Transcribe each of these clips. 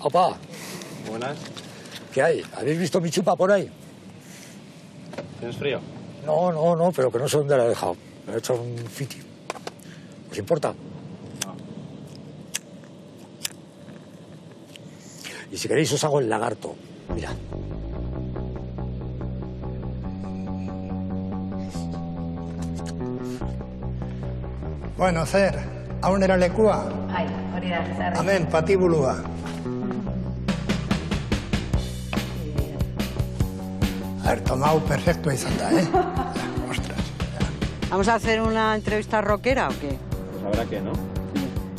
Opa. Buenas. ¿Qué hay? ¿Habéis visto mi chupa por ahí? ¿Tienes frío? No, pero que no sé dónde la he dejado. Me he hecho un fiti. ¿Os importa? No. Y si queréis os hago el lagarto. Mira. Bueno, zer, haunera lekua? Bai, hori da, zarri. Hemen, patibulua. A ver, tomau perfectua izan da, Ostras. ¿Vamos a hacer una entrevista rockera o qué? Pues habrá que, ¿no?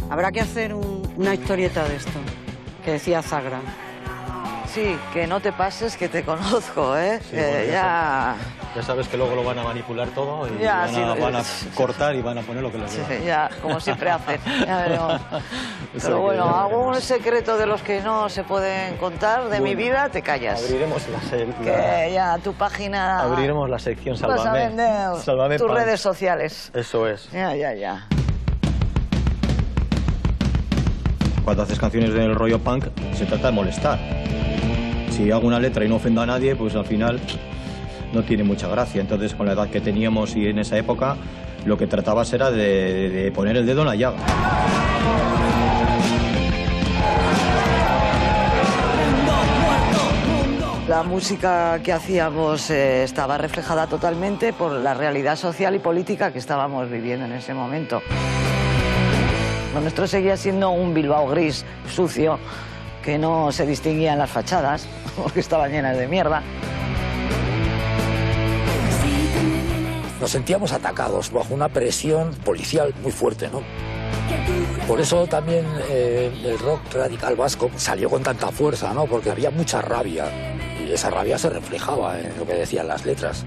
Habrá que hacer una historieta de esto, que decía Zagra. Sí, que no te pases, que te conozco, ¿eh? Sí, bueno, ya... Ya sabes que luego lo van a manipular todo y Ya, van a cortar y van a poner lo que les Sí, dé. ya, como siempre hacen. Ya veremos. Pero bueno, algún secreto de los que no se pueden contar de mi vida, te callas. Abriremos Que ya tu página... Abriremos la sección Vas a Sálvame. vender Sálvame tus Punk. redes sociales. Eso es. Ya. Cuando haces canciones del rollo punk, se trata de molestar. Si hago una letra y no ofendo a nadie, pues al final no tiene mucha gracia. Entonces, con la edad que teníamos y en esa época, lo que tratabas era de poner el dedo en la llaga. La música que hacíamos estaba reflejada totalmente por la realidad social y política que estábamos viviendo en ese momento. Lo nuestro seguía siendo un Bilbao gris, sucio, que no se distinguía en las fachadas, porque estaban llenas de mierda. Nos sentíamos atacados bajo una presión policial muy fuerte, ¿no? Por eso también el rock radical vasco salió con tanta fuerza, ¿no? Porque había mucha rabia y esa rabia se reflejaba en lo que decían las letras.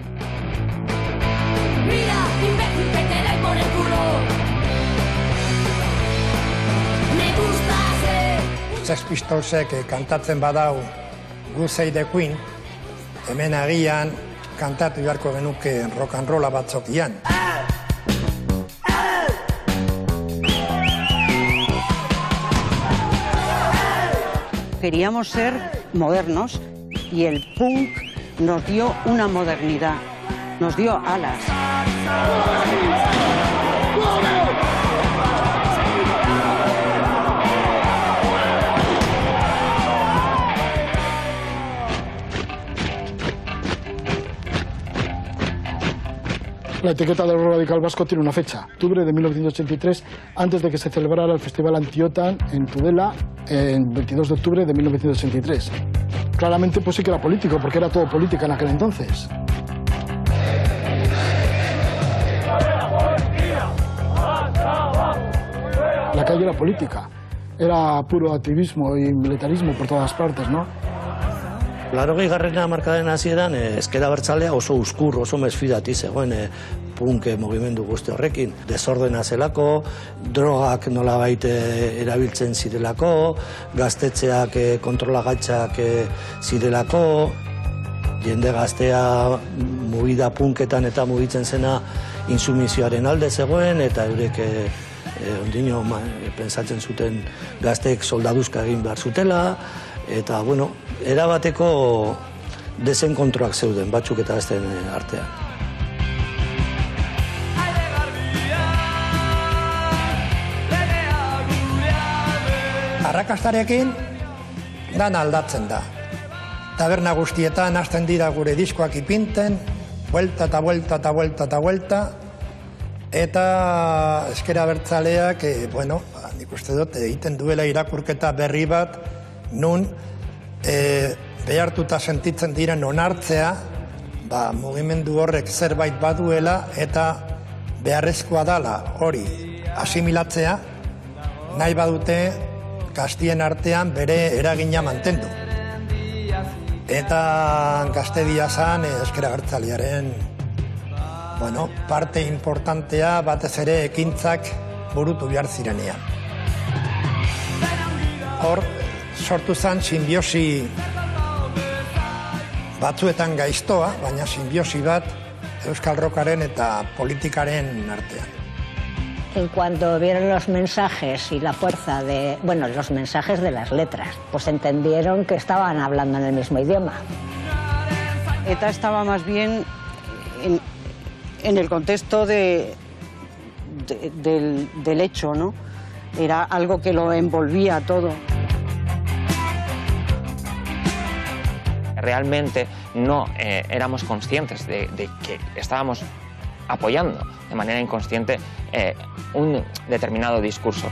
Mira, imbécil, que te den por el culo. Me gusta ser... Sex Pistolsek kantatzen badau Good Save the Queen, hemen agian kantatu beharko genuke rock and rolla batzokian. Queríamos ser modernos y el punk nos dio una modernidad, nos dio alas. La etiqueta del rock radical vasco tiene una fecha, octubre de 1983, antes de que se celebrara el Festival Anti-OTAN en Tudela, el 22 de octubre de 1983. Claramente pues sí que era político, porque era todo política en aquel entonces. La calle era política, era puro activismo y militarismo por todas partes, ¿no? Laurogeigarrena hamarkadaren hasieran ezker abertzalea oso uzkur, oso mesfidati zegoen punk mugimendu guzti horrekin. Desordena zelako, drogak nolabait erabiltzen zirelako, gaztetxeak kontrolagatzak zirelako, jende gaztea mugida punketan eta mugitzen zena insumizioaren alde zegoen, eta eurek ondino pensatzen zuten gazteek soldaduzka egin behar zutela, eta, bueno, erabateko desenkontroak zeuden, batzuk eta besteen artean. Arrakastarekin dan aldatzen da. Taberna guztietan hasten dira gure diskoak ipinten, vuelta eta vuelta eta vuelta eta vuelta, eta ezker abertzaleak, bueno, nik uste dut, egiten duela irakurketa berri bat, nun behartuta sentitzen diren onartzea, mugimendu horrek zerbait baduela eta beharrezkoa dala hori asimilatzea, nahi badute gaztien artean bere eragina mantendu. Eta Gaztedia zan ezker abertzalearen parte importantea batez ere ekintzak burutu behar zirenean. Hor, sortu zen simbiosi batzuetan gaiztoa, baina simbiosi bat euskal rockaren eta politikaren artean. En cuanto vieron los mensajes y la fuerza de, bueno, los mensajes de las letras, pues entendieron que estaban hablando en el mismo idioma. ETA estaba más bien en el contexto del hecho, ¿no? Era algo que lo envolvía todo. Realmente no éramos conscientes de que estábamos apoyando de manera inconsciente un determinado discurso.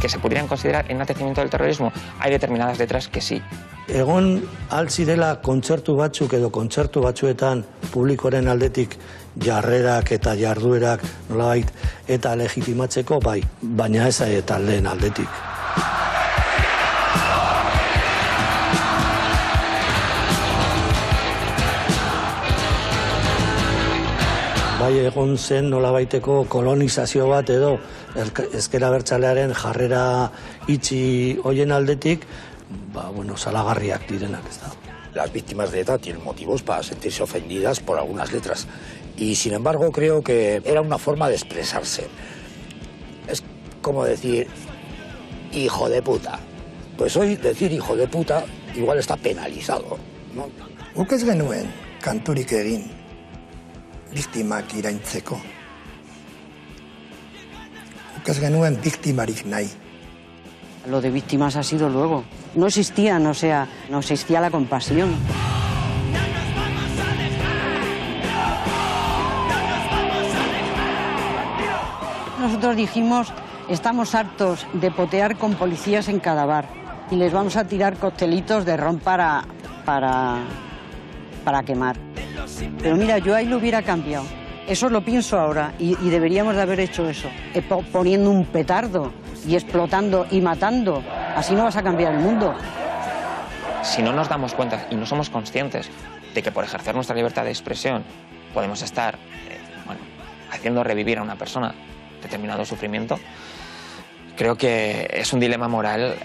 Que se pudieran considerar enaltecimiento del terrorismo, hay determinadas letras que sí. Egon altzirela kontzertu batzuk edo kontzertu batzuetan publikoren aldetik jarrerak eta jarduerak nolabait eta legitimatzeko bai, baina ez taldeen aldetik. Bai, egon zen nolabaiteko kolonizazio bat edo ezker abertzalearen jarrera itxi hoien aldetik, bueno, salagarriak direnak, ez da. Las víctimas de ETA tienen motivos para sentirse ofendidas por algunas letras y sin embargo creo que era una forma de expresarse. Es como decir hijo de puta. Pues hoy decir hijo de puta igual está penalizado, ¿no? Guk ez genuen kanturik egin biktimak iraintzeko. Guk ez genuen biktimarik nahi. Lo de víctimas ha sido luego. No existían, o sea, no existía la compasión. Nosotros dijimos, estamos hartos de potear con policías en cada bar y les vamos a tirar coctelitos de ron para quemar. Pero mira, yo ahí lo hubiera cambiado. Eso lo pienso ahora y deberíamos de haber hecho eso. Poniendo un petardo y explotando y matando. Así no vas a cambiar el mundo. Si no nos damos cuenta y no somos conscientes de que por ejercer nuestra libertad de expresión podemos estar haciendo revivir a una persona determinado sufrimiento, creo que es un dilema moral,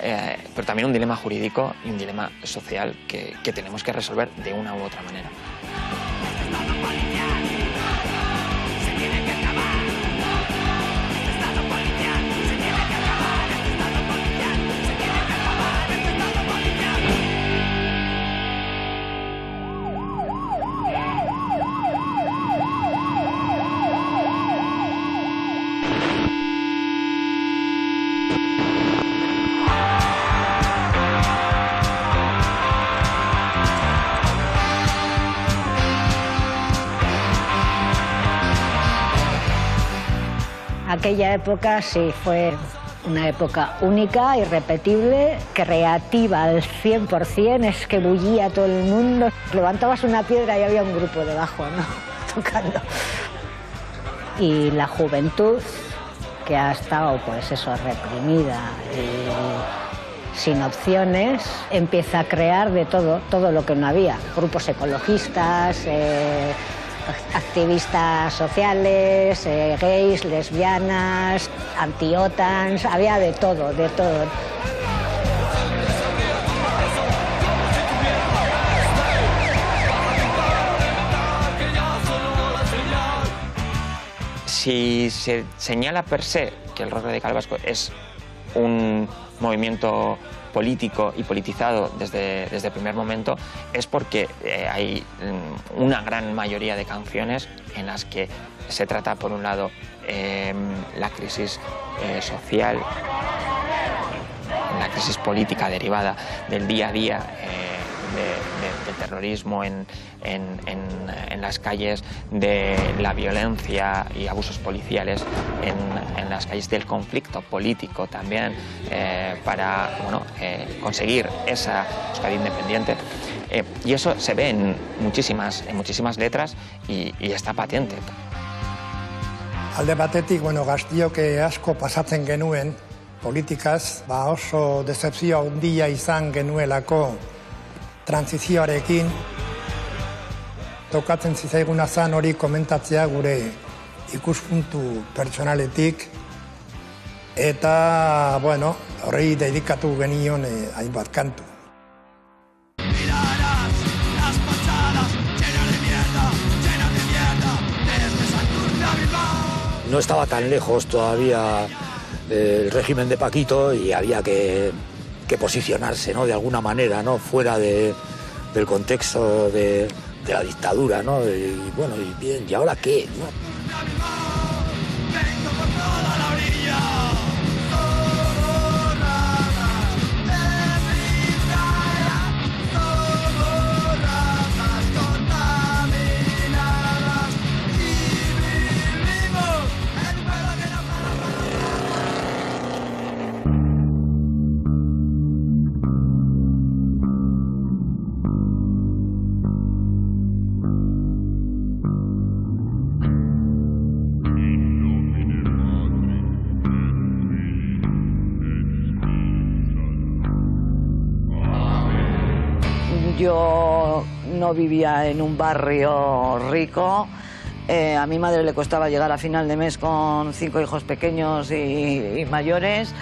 pero también un dilema jurídico y un dilema social que tenemos que resolver de una u otra manera. Aquella época sí fue una época única, irrepetible, creativa al 100%, es que bullía todo el mundo. Levantabas una piedra y había un grupo debajo, ¿no? Tocando. Y la juventud, que ha estado, pues eso, reprimida y sin opciones, empieza a crear de todo lo que no había. Grupos ecologistas, activistas sociales, gays, lesbianas, anti-OTAN, había de todo, de todo. Si se señala per se que el rock radical vasco es un movimiento político y politizado desde el primer momento, es porque hay una gran mayoría de canciones en las que se trata, por un lado, la crisis social, la crisis política derivada del día a día del terrorismo en las calles, de la violencia y abusos policiales en las calles, del conflicto político también, para conseguir esa Euskadi independiente. Y eso se ve en muchísimas letras y está patente. Alde batetik, gaztiok asko pasatzen genuen politikaz, oso decepzio handia izan genuelako transizioarekin. Tokatzen zitzaiguna zan hori komentatzea gure ikuspuntu pertsonaletik, eta, horrei dedikatu genion hainbat kantu. no estaba tan lejos todavía el régimen de Paquito y había que posicionarse, ¿no? De alguna manera, ¿no? Fuera del contexto de la dictadura, ¿no? Y bueno, y bien, ¿y ahora qué? ¿No? Yo no vivía en un barrio rico. A mi madre le costaba llegar a final de mes con 5 hijos pequeños y mayores.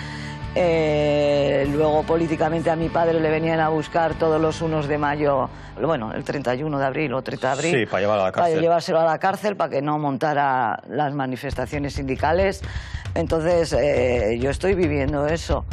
Luego políticamente a mi padre le venían a buscar todos los 1 de mayo, bueno, el 31 de abril o 30 de abril. Sí, para llevarlo a la cárcel. Para llevárselo a la cárcel para que no montara las manifestaciones sindicales. Entonces yo estoy viviendo eso.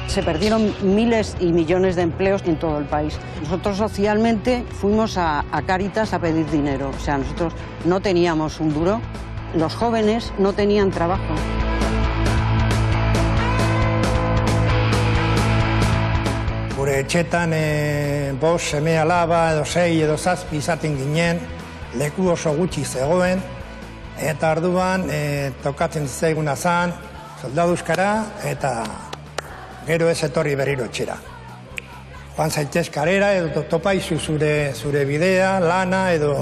Se perdieron miles y millones de empleos en todo el país. Nosotros socialmente fuimos a Cáritas a pedir dinero. O sea, nosotros no teníamos un duro. Los jóvenes no tenían trabajo. Gure etxetan bost seme alaba edo 6 edo 7 izaten ginen, leku oso gutxi zegoen, eta orduan tokatzen zaiguna zan, soldaduzkara eta gero ez etorri berriro etxera. Joan zaitez karera edo topaizu zure bidea, lana edo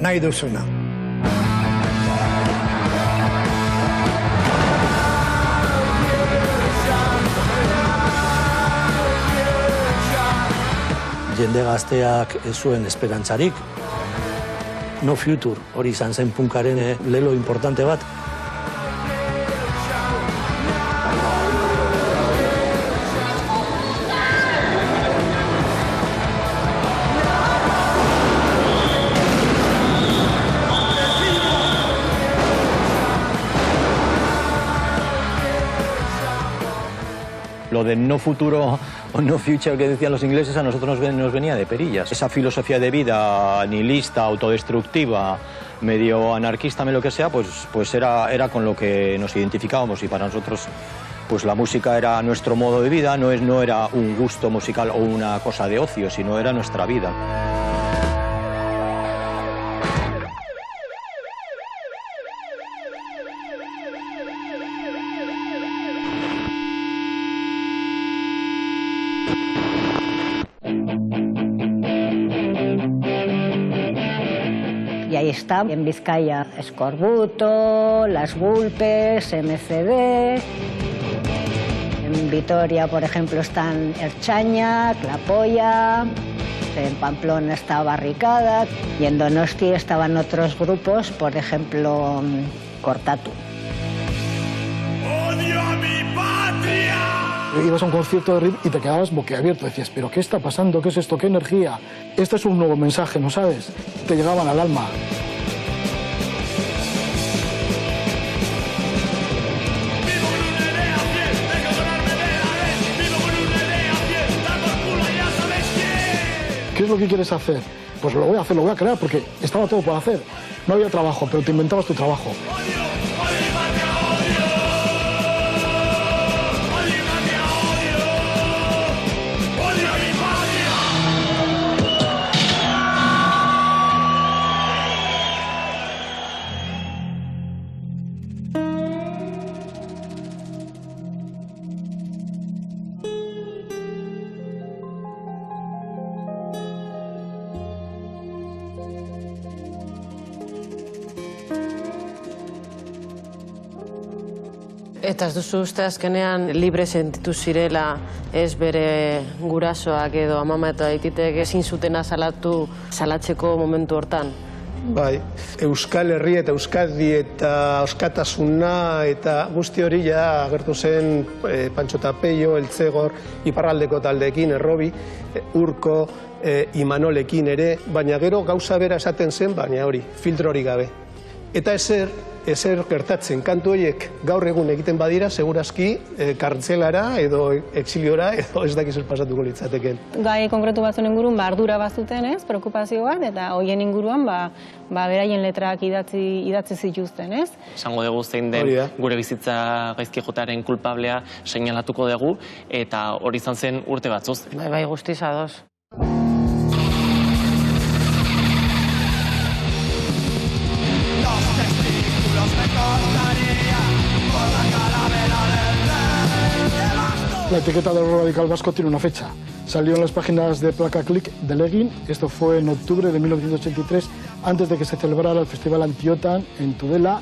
nahi duzuna. Jende gazteak ez zuen esperantzarik. No future, hori izan zen punkaren lelo importante bat. Lo de no futuro o no future que decían los ingleses a nosotros nos venía de perillas. Esa filosofía de vida nihilista, autodestructiva, medio anarquista, lo que sea, pues era con lo que nos identificábamos y para nosotros pues la música era nuestro modo de vida, no era un gusto musical o una cosa de ocio, sino era nuestra vida. Y ahí está, en Vizcaya, Escorbuto, Las Vulpes, MCD. En Vitoria, por ejemplo, están Ertzaina, La Polla. En Pamplona está Barricada. Y en Donosti estaban otros grupos, por ejemplo, Cortatu. ¡Odio a mi patria! Ibas a un concierto de RIP y te quedabas boquiabierto. Decías, ¿pero qué está pasando? ¿Qué es esto? ¿Qué energía? Este es un nuevo mensaje, ¿no sabes? Te llegaban al alma. ¿Qué es lo que quieres hacer? Pues lo voy a hacer, lo voy a crear, porque estaba todo por hacer. No había trabajo, pero te inventabas tu trabajo. Eta ez duzu uste azkenean libre sentitu zirela ez bere gurasoak edo amama eta aititek ezin zutena salatzeko momentu hortan? Bai, Euskal Herria eta Euskadi eta Euskatasuna eta guzti hori ja agertu zen Pantxo eta Peio, Eltzegor, iparraldeko taldeekin, Errobi, Urko, Imanolekin ere, baina gero gauza bera esaten zen, baina hori, filtro hori gabe. Eta ezer gertatzen, kantu horiek gaur egun egiten badira, segurazki kartzelara edo exiliora edo ez dakiz pasatuko litzateken. Gai konkretu batzuen ingurun ardura bazuten, ez, preokupazio bat, eta hoien inguruan beraien letrak idatzi zituzten, ez? Esango dugu zein den gure bizitza gaizki jotearen kulpablea seinalatuko dugu, eta hori izan zen urte batzuz. Bai, guztiz ados. La etiqueta del rock radical vasco tiene una fecha. Salió en las páginas de Placa Click de Leggin. Esto fue en octubre de 1983, antes de que se celebrara el Festival Anti-OTAN en Tudela,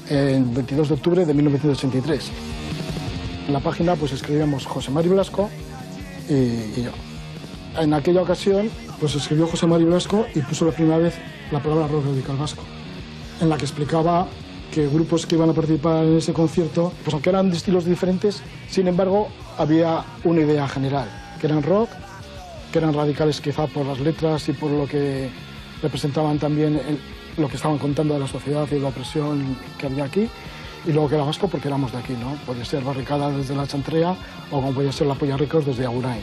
el 22 de octubre de 1983. En la página pues escribíamos José Mari Blasco y yo. En aquella ocasión pues escribió José Mari Blasco y puso la primera vez la palabra rock radical vasco, en la que explicaba que grupos que iban a participar en ese concierto, pues aunque eran de estilos diferentes, sin embargo, había una idea general, que eran rock, que eran radicales quizá por las letras y por lo que representaban también lo que estaban contando de la sociedad y la opresión que había aquí, y luego que era vasco porque éramos de aquí, ¿no? Podía ser Barricada desde la Chantrea o como podía ser la Polla Records desde Agurain.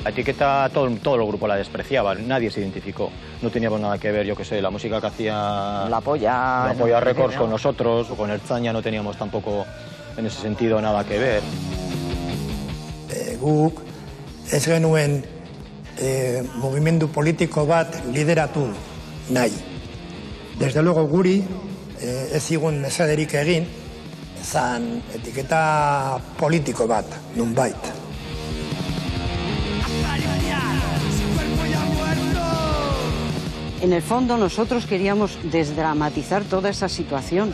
La etiqueta, todo el grupo la despreciaba, nadie se identificó. No teníamos nada que ver, yo qué sé, la música que hacía La Polla Records con nosotros, o con Ertzaina no teníamos tampoco en ese sentido nada que ver. Guk ez genuen mugimendu politiko bat lideratu nahi. Desde luego guri ez zigun mesederik egin, zan etiketa politiko bat, nunbait. En el fondo nosotros queríamos desdramatizar toda esa situación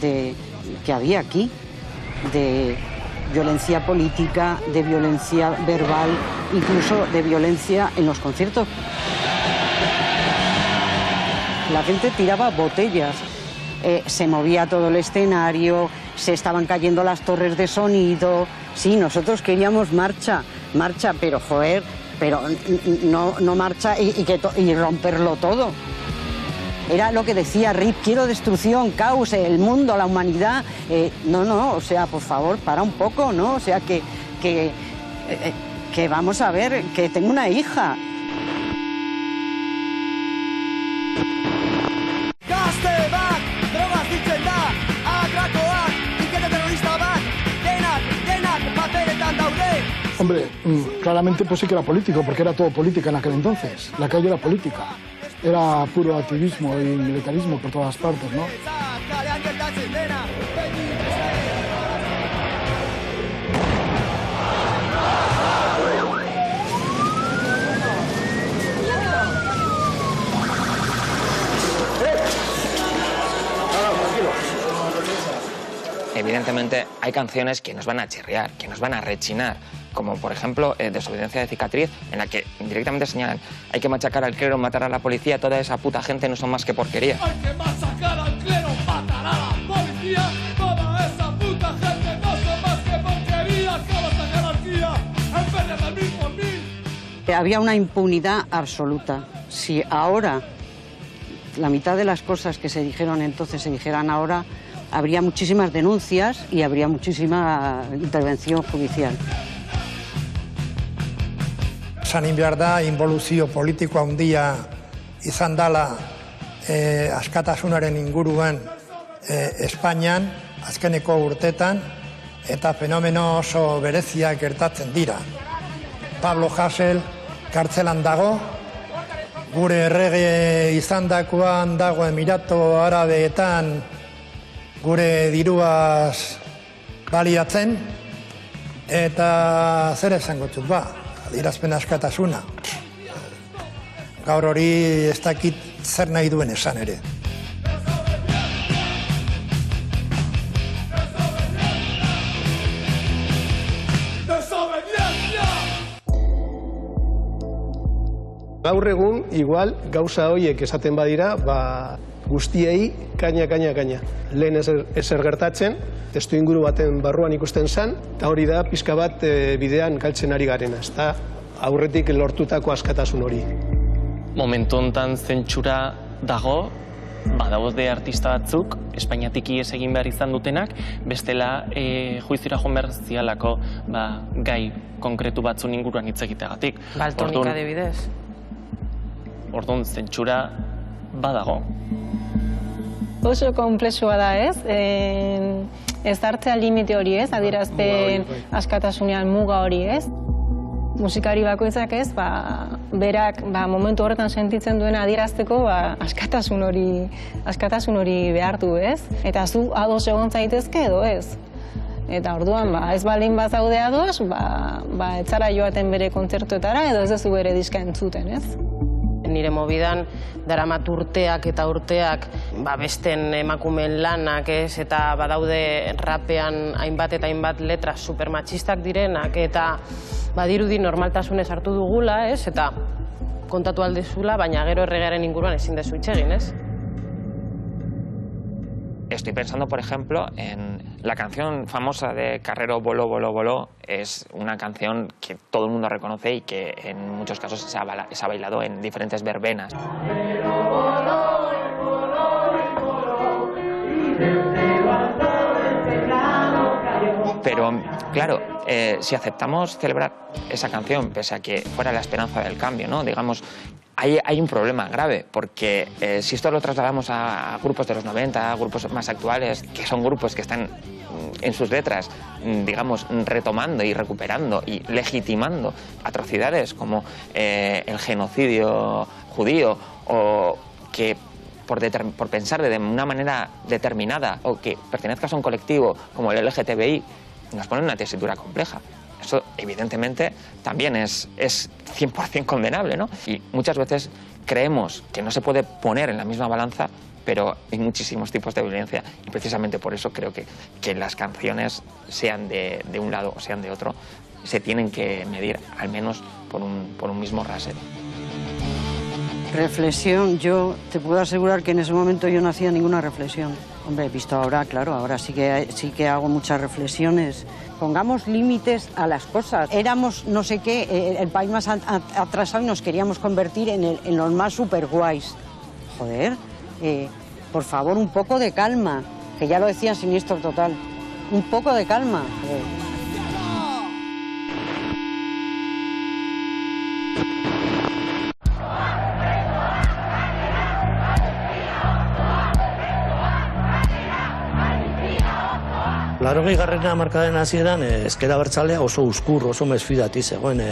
que había aquí, de violencia política, de violencia verbal, incluso de violencia en los conciertos. La gente tiraba botellas, se movía todo el escenario, se estaban cayendo las torres de sonido. Sí, nosotros queríamos marcha, pero joder, pero no marcha y romperlo todo. Era lo que decía Rip, quiero destrucción, caos, el mundo, la humanidad. No, o sea, por favor, para un poco, ¿no? O sea, que vamos a ver, que tengo una hija. Hombre, claramente pues sí que era político, porque era todo política en aquel entonces. La calle era política. Era puro activismo y militarismo por todas partes, ¿no? Evidentemente hay canciones que nos van a chirriar, que nos van a rechinar, como por ejemplo Desobediencia de cicatriz, en la que directamente señalan hay que machacar al clero, matar a la policía, toda esa puta gente no son más que porquería. Hay que machacar al clero, matar a la policía, toda esa puta gente no son más que porquería, acaba esta jerarquía, en vez de mil por mil. Había una impunidad absoluta. Si ahora la mitad de las cosas que se dijeron entonces se dijeran ahora, habría muchísimas denuncias y habría muchísima intervención judicial. Esan behar da, involuzio politiko handia izan dela askatasunaren inguruan Espainian, azkeneko urtetan, eta fenomeno oso bereziak gertatzen dira. Pablo Hasél kartzelan dago, gure errege izandakoan dago Emirato Arabeetan gure diruaz baliatzen, eta zer esango txut ba, adierazpen askatasuna. Gaur hori ez dakit zer nahi duen esan ere. Gaur egun, igual, gauza horiek esaten badira, guztiei kaina. Lehen ezer gertatzen, testu inguru baten barruan ikusten zen, eta hori da pixka bat bidean galtzen ari garena, ezta aurretik lortutako askatasun hori. Momentu honetan zentsura dago, badaude artista batzuk, Espainiatik ihes egin behar izan dutenak, bestela juizira joan behar zialako gai konkretu batzun inguruan hitz egiteagatik. Baltonik adibidez. Orduan, zentsura badago. Oso komplexua da, ez? Ez hartzea limite hori, ez? Adierazpen askatasunean muga hori, ez? Musikari bakoitzak, ez? Berak momentu horretan sentitzen duena adierazteko askatasun hori behar du, ez? Eta zu ados egon zaitezke edo ez? Eta orduan, ez balin bazaude ados, ez zara joaten bere kontzertuetara edo ez duzu bere diska entzuten, ez? Nire mobidan daramat urteak eta urteak besten emakumeen lanak, ez? Eta badaude rapean hainbat eta hainbat letra supermatxistak direnak eta badirudi normaltasunez hartu dugula, ez? Eta kontatu aldezula, baina gero erregearen inguruan ezin dezu hitz egin, ez? Estoy pensando, por ejemplo, en la canción famosa de Carrero, Voló, Voló, Voló. Es una canción que todo el mundo reconoce y que en muchos casos se ha bailado en diferentes verbenas. Pero, claro, si aceptamos celebrar esa canción, pese a que fuera la esperanza del cambio, ¿no? Digamos, hay un problema grave, porque si esto lo trasladamos a grupos de los 90, a grupos más actuales, que son grupos que están en sus letras, digamos, retomando y recuperando y legitimando atrocidades como el genocidio judío, o que por pensar de una manera determinada o que pertenezcas a un colectivo como el LGTBI, nos pone en una tesitura compleja. Eso, evidentemente, también es 100% condenable, ¿no? Y muchas veces creemos que no se puede poner en la misma balanza, pero hay muchísimos tipos de violencia. Y precisamente por eso creo que las canciones, sean de un lado o sean de otro, se tienen que medir al menos por un mismo rasero. Reflexión, yo te puedo asegurar que en ese momento yo no hacía ninguna reflexión. Hombre, visto ahora, claro, ahora sí que hago muchas reflexiones. Pongamos límites a las cosas. Éramos no sé qué, el país más atrasado y nos queríamos convertir en los más super guays. Joder, por favor, un poco de calma, que ya lo decía Siniestro Total. Un poco de calma. Laurogeigarren hamarkadaren hasieran ezker abertzalea oso uzkur, oso mesfidati zegoen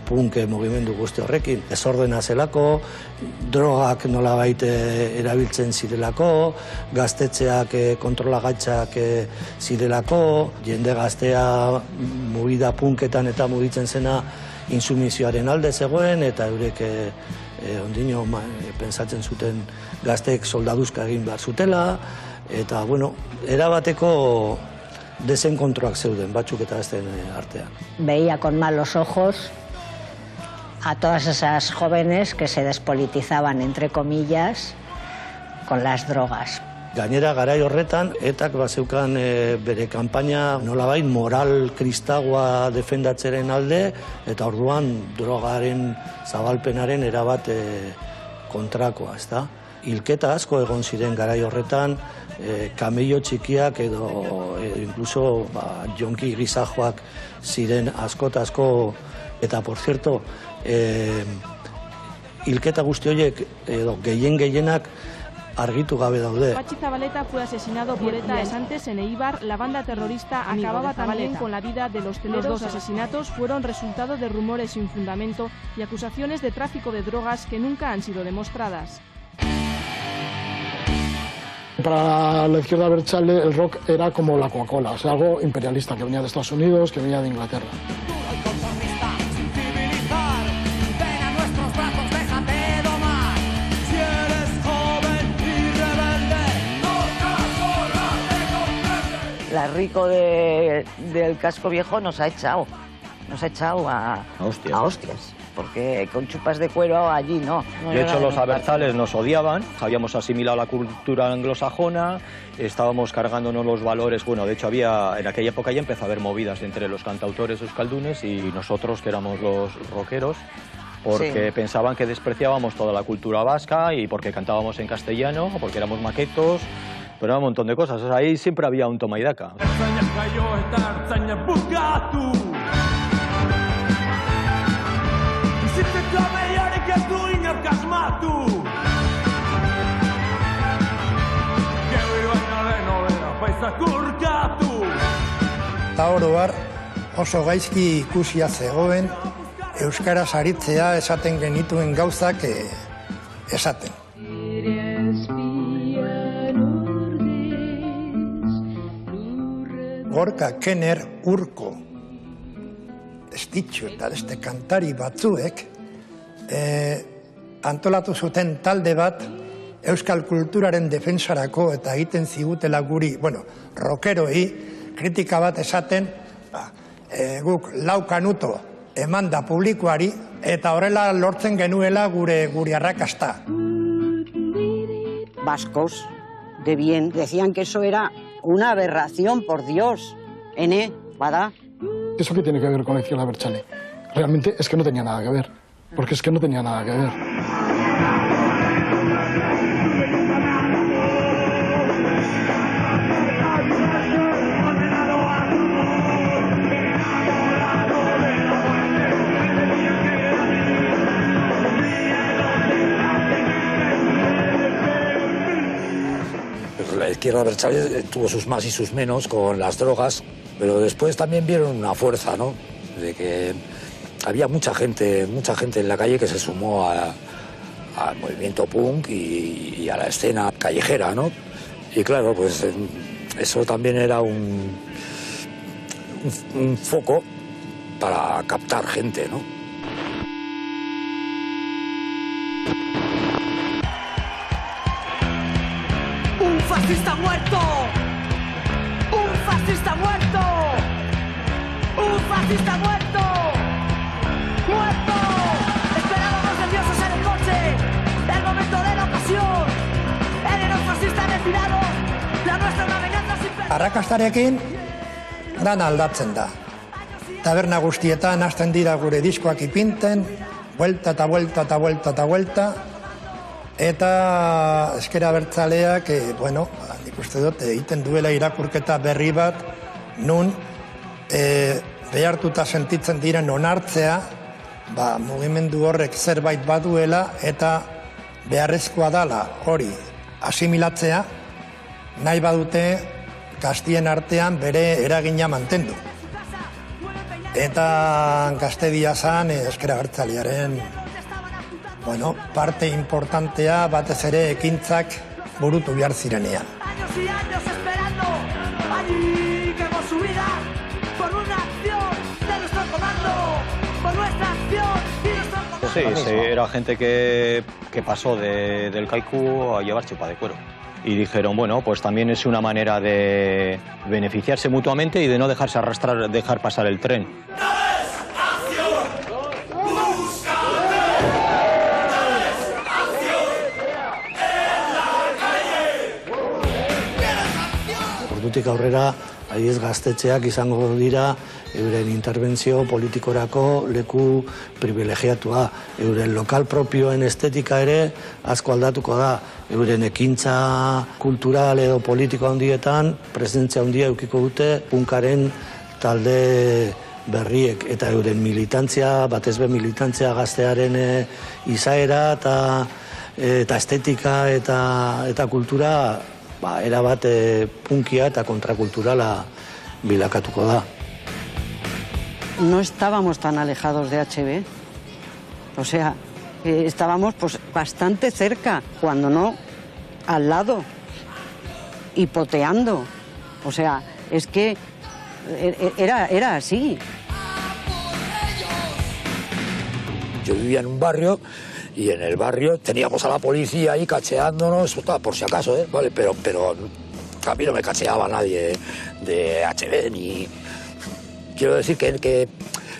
punk mugimendu guzti horrekin. Desordena zelako, drogak nolabait erabiltzen zirelako, gaztetxeak kontrolagaitzak zirelako, jende gaztea mugida punketan eta mugitzen zena insumizioaren alde zegoen, eta eurek ondino pensatzen zuten gazteek soldaduzka egin behar zutela, eta, bueno, erabateko desenkontroak zeuden, batzuk eta besteen artean. Veía con malos ojos a todas esas jóvenes que se despolitizaban, entre comillas, con las drogas. Gainera, garai horretan, etak bazeukan bere kanpaina nolabait moral kristagoa defendatzeren alde, eta orduan drogaren zabalpenaren erabat kontrakoa, ezta? Hilketa asko egon ziren garai horretan, kamello txikiak edo incluso jonki gizajoak ziren asko, eta, por cierto, hilketa guzti horiek edo gehienak argitu gabe daude. Patxi Zabaleta fue asesinado por ETA antes en Eibar. La banda terrorista acababa también con la vida de los hosteleros. Los dos asesinatos fueron resultado de rumores sin fundamento y acusaciones de tráfico de drogas que nunca han sido demostradas. Para la izquierda abertzale el rock era como la Coca-Cola, o sea, algo imperialista, que venía de Estados Unidos, que venía de Inglaterra. La Rico del casco viejo nos ha echado a hostias. porque con chupas de cuero allí no. De hecho, los abertzales nos odiaban, habíamos asimilado la cultura anglosajona, estábamos cargándonos los valores. Bueno, de hecho, en aquella época ya empezó a haber movidas entre los cantautores euskaldunes y nosotros, que éramos los rockeros, porque pensaban que despreciábamos toda la cultura vasca y porque cantábamos en castellano, porque éramos maquetos, pero era un montón de cosas. O sea, ahí siempre había un toma y daca. Eta oro har, oso gaizki ikusia zegoen euskaraz aritzea esaten genituen gauzak esaten. Gorka Kenner Urko estitxu eta beste kantari batzuek antolatu zuten talde bat euskal kulturaren defensarako eta egiten zigutela guri, rockeroi, kritika bat esaten, guk lau kanuto emanda publikoari eta horrela lortzen genuela gure arrakasta. Vascos, de bien, decían que eso era una aberración, por Dios. ¿Bada? ¿Eso qué tiene que ver con la izquierda abertzale? Realmente es que no tenía nada que ver, porque es que no tenía nada que ver. La izquierda abertzale tuvo sus más y sus menos con las drogas, pero después también vieron una fuerza, ¿no? De que había mucha gente en la calle que se sumó al movimiento punk y a la escena callejera, ¿no? Y claro, pues eso también era un foco para captar gente, ¿no? ¡Un fascista muerto! ¡Un fascista muerto! ¡Un fascista muerto! ¡Muerto! Esperábamos nerviosos en el coche. El momento de la ocasión. Eran los fascistas retirados. La nuestra una venganza sin perdón. Arrakastarekin dana aldatzen da. Taberna guztietan hasten dira gure diskoak ipinten, vuelta eta vuelta eta vuelta eta vuelta. Eta ezkera abertzaleak, nik uste dut, egiten duela irakurketa berri bat, nun behartuta sentitzen diren onartzea, mugimendu horrek zerbait baduela eta beharrezkoa dala hori asimilatzea, nahi badute gaztien artean bere eragina mantendu. Eta Gaztedia zan ezkera abertzalearen parte importantea batez ere ekintzak burutu behar zirenean. Años y años esperando. Allí quemó su vida por una acción de nuestro comando. Por nuestra acción y nuestro comando. Sí, era gente que pasó del kaiku a llevar chupa de cuero. Y dijeron, pues también es una manera de beneficiarse mutuamente y de no dejarse arrastrar, dejar pasar el tren. Ordutik aurrera, adiez gaztetxeak izango dira euren interbentzio politikorako leku privilegiatua. Euren lokal propioen estetika ere asko aldatuko da. Euren ekintza kultural edo politiko handietan presentzia handia eukiko dute punkaren talde berriek. Eta euren militantzia, batez be militantzia gaztearen izaera eta estetika eta kultura erabat punkia eta kontrakulturala bilakatuko da. No estábamos tan alejados de HB. O sea, estábamos bastante cerca, cuando no al lado, hipoteando. O sea, es que era así. Yo vivía en un barrio y en el barrio teníamos a la policía ahí cacheándonos, por si acaso, ¿vale? Pero a mí no me cacheaba nadie de HB ni... Quiero decir que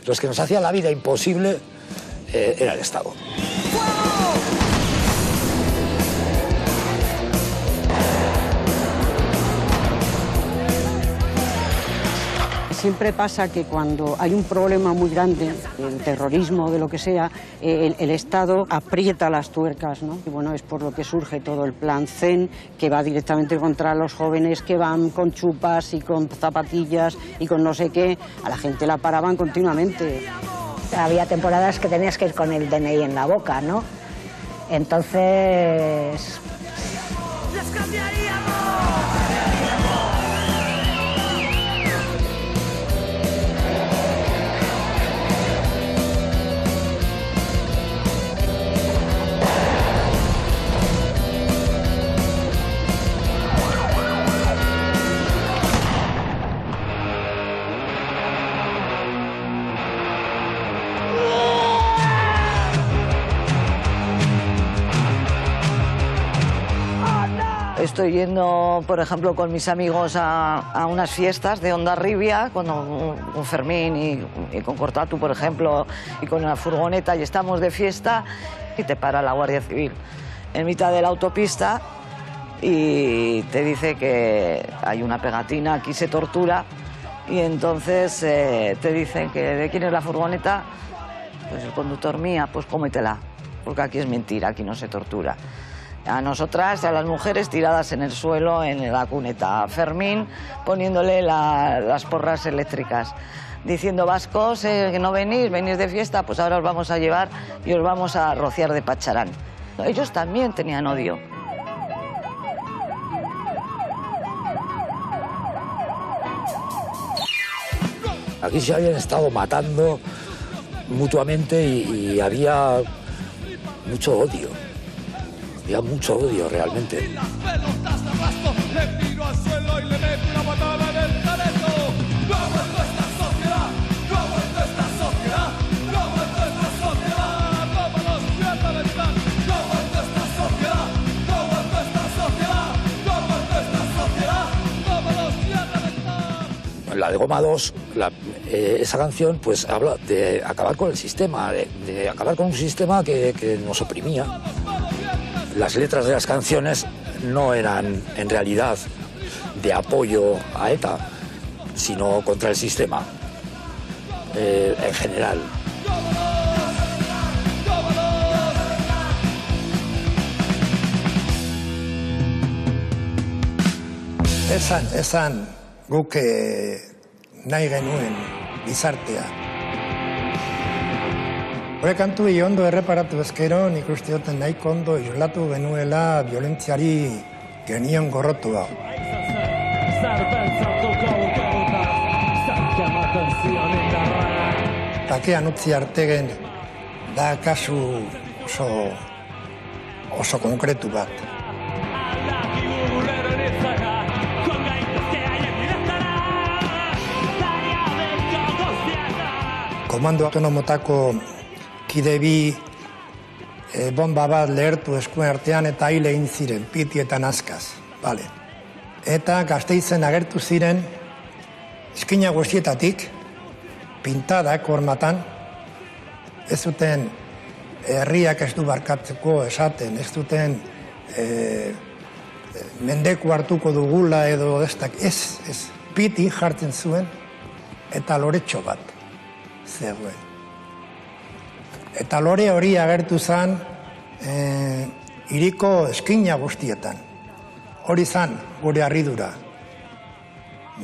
los que nos hacían la vida imposible era el Estado. Siempre pasa que cuando hay un problema muy grande, el terrorismo o de lo que sea, el Estado aprieta las tuercas, ¿no? Y bueno, es por lo que surge todo el plan Zen, que va directamente contra los jóvenes que van con chupas y con zapatillas y con no sé qué. A la gente la paraban continuamente. Había temporadas que tenías que ir con el DNI en la boca, ¿no? Entonces... ¡Les cambiaríamos! Estoy yendo, por ejemplo, con mis amigos a unas fiestas de Hondarribia, con Fermín y con Cortatu, por ejemplo, y con una furgoneta, y estamos de fiesta y te para la Guardia Civil en mitad de la autopista y te dice que hay una pegatina, aquí se tortura, y entonces te dicen que ¿de quién es la furgoneta? Pues el conductor mía, pues cómetela, porque aquí es mentira, aquí no se tortura. A nosotras, a las mujeres tiradas en el suelo, en la cuneta. A Fermín poniéndole las porras eléctricas, diciendo: vascos, que no venís de fiesta, pues ahora os vamos a llevar y os vamos a rociar de pacharán. Ellos también tenían odio. Aquí se habían estado matando mutuamente y había mucho odio. Había mucho odio realmente. Las pelotas de rastro, le tiro al suelo y le meto una patada en el careto. No ha vuelto esta sociedad, no ha vuelto esta sociedad, no ha vuelto esta sociedad. Vámonos, mierda de mitad. No ha vuelto esta sociedad, no ha vuelto esta sociedad, no ha vuelto esta sociedad. Vámonos, mierda de mitad. La de Goma 2, esa canción pues habla de acabar con el sistema, de acabar con un sistema que nos oprimía. Las letras de las canciones no eran en realidad de apoyo a ETA, sino contra el sistema en general. Esan guk nahi genuen gizartea. Hore kantuei ondo erreparatu ezkero, nik uste duten nahiko ondo islatu genuela violentziari genion gorrotua. Bakean utzi artegen da kasu oso konkretu bat. Komando autonomotako kide bi bomba bat lehertu eskuen artean eta hil egin ziren, Piti eta Nazkaz. Vale. Eta Gasteizen agertu ziren eskina guztietatik, pintadak hormatan, ez zuten herriak ez du barkatzeko esaten, ez duten mendeku hartuko dugula edo ez, Piti jartzen zuen eta loretxo bat zegoen. Eta lore hori agertu zen hiriko eskina guztietan. Hori zen gure harridura.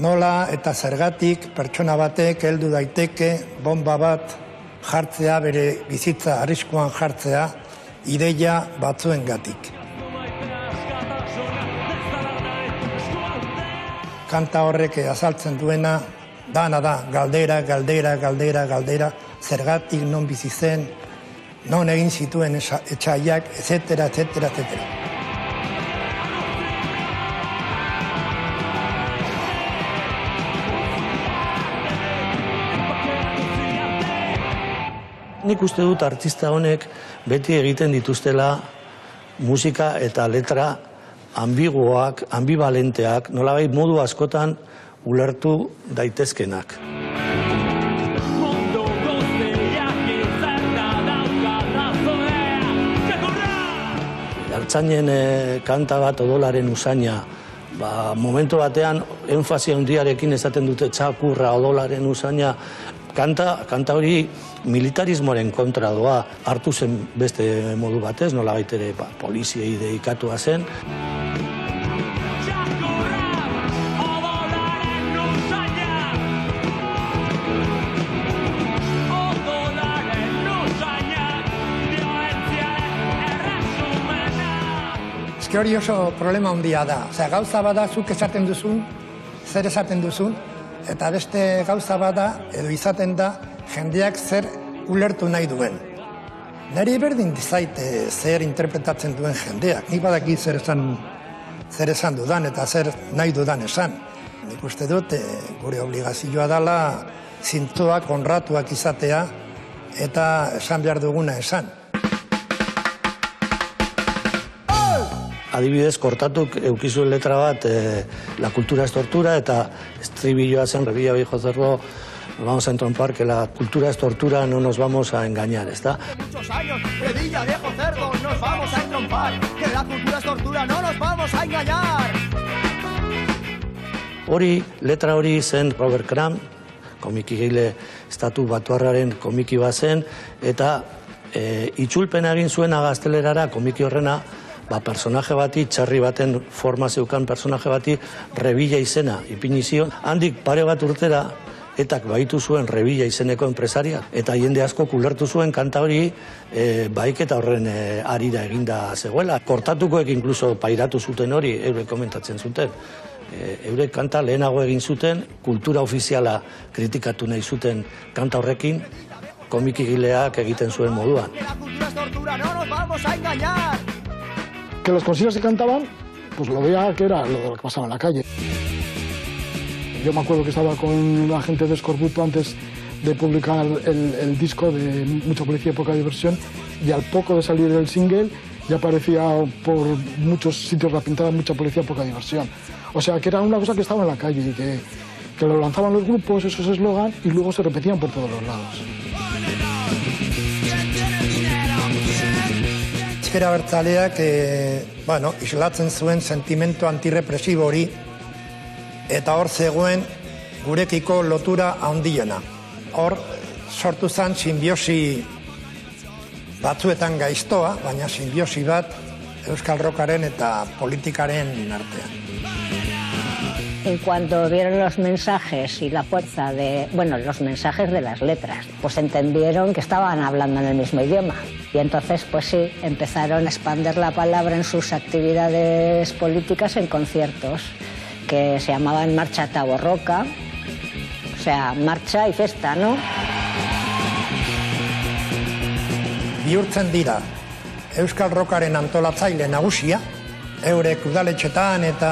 Nola eta zergatik pertsona batek heldu daiteke bomba bat jartzea, bere bizitza arriskuan jartzea, ideia batzuengatik. Kanta horrek azaltzen duena, dana da, galdera, galdera, galdera, galdera, zergatik non bizi zen, non egin zituen etxaiak, etcétera, etcétera, etcétera. Nik uste dut artista honek beti egiten dituztela musika eta letra ambiguoak, ambivalenteak, nolabait modu askotan ulertu daitezkenak. ertzainen kanta bat odolaren usaina. Momentu batean, enfasi handiarekin esaten dute txakurra, odolaren usaina, kanta hori militarismoaren kontra doa, hartu zen beste modu batez, nola baitere poliziei deikatua zen. Hori oso problema handia da. Gauza bada zuk esaten duzun, zer esaten duzun, eta beste gauza bada, edo izaten da, jendeak zer ulertu nahi duen. Neri berdin dizaite zer interpretatzen duen jendeak. Nik badaki zer esan dudan eta zer nahi dudan esan. Nik uste dut gure obligazioa dela zintzoak, honratuak izatea eta esan behar duguna esan. Adibidez, Kortatuk eukizuen letra bat, la cultura es tortura, eta estribilloa zen, Revilla Viejo Cerdo, vamos a entrompar que la cultura es tortura, no nos vamos a engañar, ¿está? Muchos años, Revilla Viejo Cerdo, nos vamos a entrompar, que la cultura es tortura, no nos vamos a engañar. Letra hori zen Robert Crumb, komikigile estatu batuarraren komiki bat zen, eta itzulpena egin zuen gaztelerara komiki horrena, personaje bati, txarri baten forma zeukan personaje bati, Revilla izena ipini zion. Handik pare bat urtera, etak baitu zuen Revilla izeneko enpresaria, eta jende asko ulertu zuen kanta hori baiketa horren arira eginda zegoela. Kortatukoek inkluso pairatu zuten hori, eurek komentatzen zuten. Eurek kanta lehenago egin zuten, kultura ofiziala kritikatu nahi zuten kanta horrekin, komikigileak egiten zuen moduan. La cultura es tortura, no nos vamos a engañar. Que las consignas se cantaban, pues lo veía que era lo que pasaba en la calle. Yo me acuerdo que estaba con la gente de Escorbuto antes de publicar el disco de Mucha Policía y Poca Diversión, y al poco de salir el single ya aparecía por muchos sitios la pintada Mucha Policía y Poca Diversión. O sea, que era una cosa que estaba en la calle y que lo lanzaban los grupos, esos eslogan, y luego se repetían por todos los lados. Ezker Abertzaleak islatzen zuen sentimentu antirrepresibo hori, eta hor zegoen gurekiko lotura handiena. Hor sortu zen simbiosi batzuetan gaiztoa, baina simbiosi bat euskal rockaren eta politikaren artean. En cuanto vieron los mensajes y la fuerza los mensajes de las letras, pues entendieron que estaban hablando en el mismo idioma. Y entonces, pues sí, empezaron a expandir la palabra en sus actividades políticas en conciertos, que se llamaban Marcha Taborroca, o sea, marcha y festa, ¿no? Bihurtzen dira, euskal rockaren antolatzaile nagusia, eurek udaletxetan eta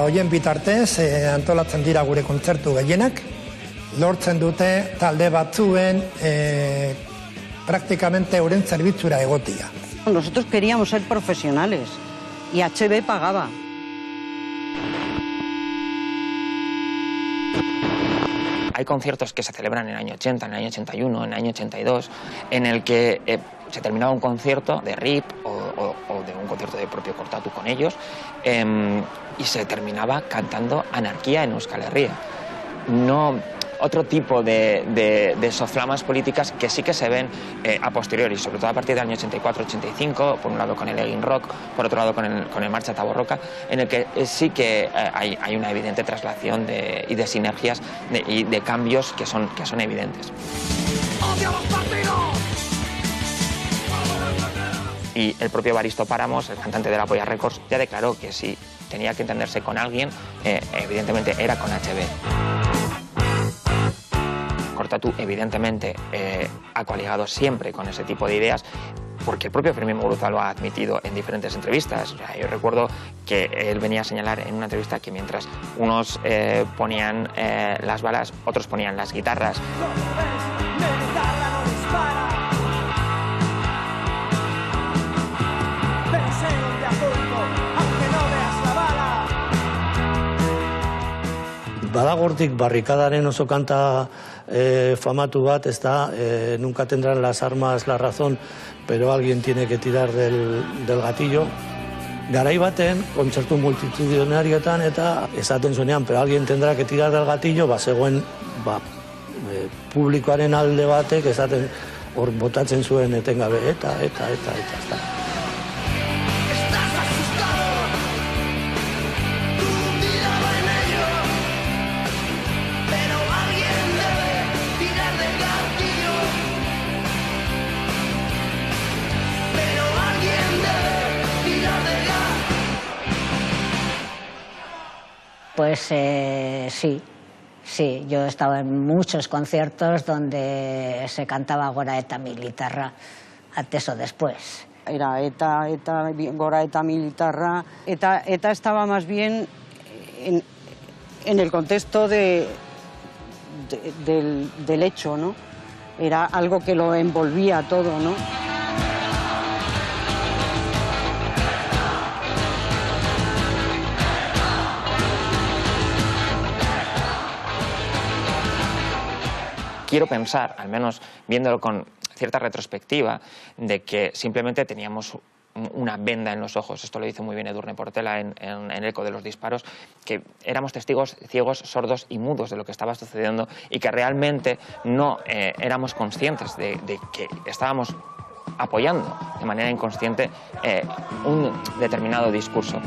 hoien bitartez antolatzen dira gure kontzertu gehienak, lortzen dute talde batzuen prácticamente euren zerbitzura egotia. Nosotros queríamos ser profesionales y HB pagaba. Hay conciertos que se celebran en el año 80, en el año 81, en el año 82, en el que se terminaba un concierto de RIP o de un concierto de propio Kortatu con ellos y se terminaba cantando Anarquía en Euskal Herria. No otro tipo de soflamas políticas que sí que se ven a posteriori, sobre todo a partir del año 84-85, por un lado con el Egin Rock, por otro lado con el Marcha Taborroca, en el que sí que hay una evidente traslación y de sinergias y de cambios que son evidentes. Y el propio Evaristo Páramos, el cantante de la Polla Records, ya declaró que si tenía que entenderse con alguien, evidentemente era con HB. Kortatu evidentemente ha coaligado siempre con ese tipo de ideas, porque el propio Fermín Muguruza lo ha admitido en diferentes entrevistas. O sea, yo recuerdo que él venía a señalar en una entrevista que mientras unos ponían las balas, otros ponían las guitarras. Badagortik barrikadaren oso kanta famatu bat, nunca tendrán las armas la razón, pero alguien tiene que tirar del gatillo. Garai baten, kontzertu multitudinarioetan eta esaten zuenean, pero alguien tendrá que tirar del gatillo, zegoen publikoaren alde batek esaten hor botatzen zuen etengabe, eta. Pues sí, yo he estado en muchos conciertos donde se cantaba Gora eta Militarra, antes o después. Era ETA, Gora eta Militarra. ETA estaba más bien en el contexto del hecho, ¿no? Era algo que lo envolvía todo, ¿no? Quiero pensar, al menos viéndolo con cierta retrospectiva, de que simplemente teníamos una venda en los ojos. Esto lo dice muy bien Edurne Portela en Eco de los disparos, que éramos testigos ciegos, sordos y mudos de lo que estaba sucediendo y que realmente no éramos conscientes de que estábamos apoyando de manera inconsciente un determinado discurso.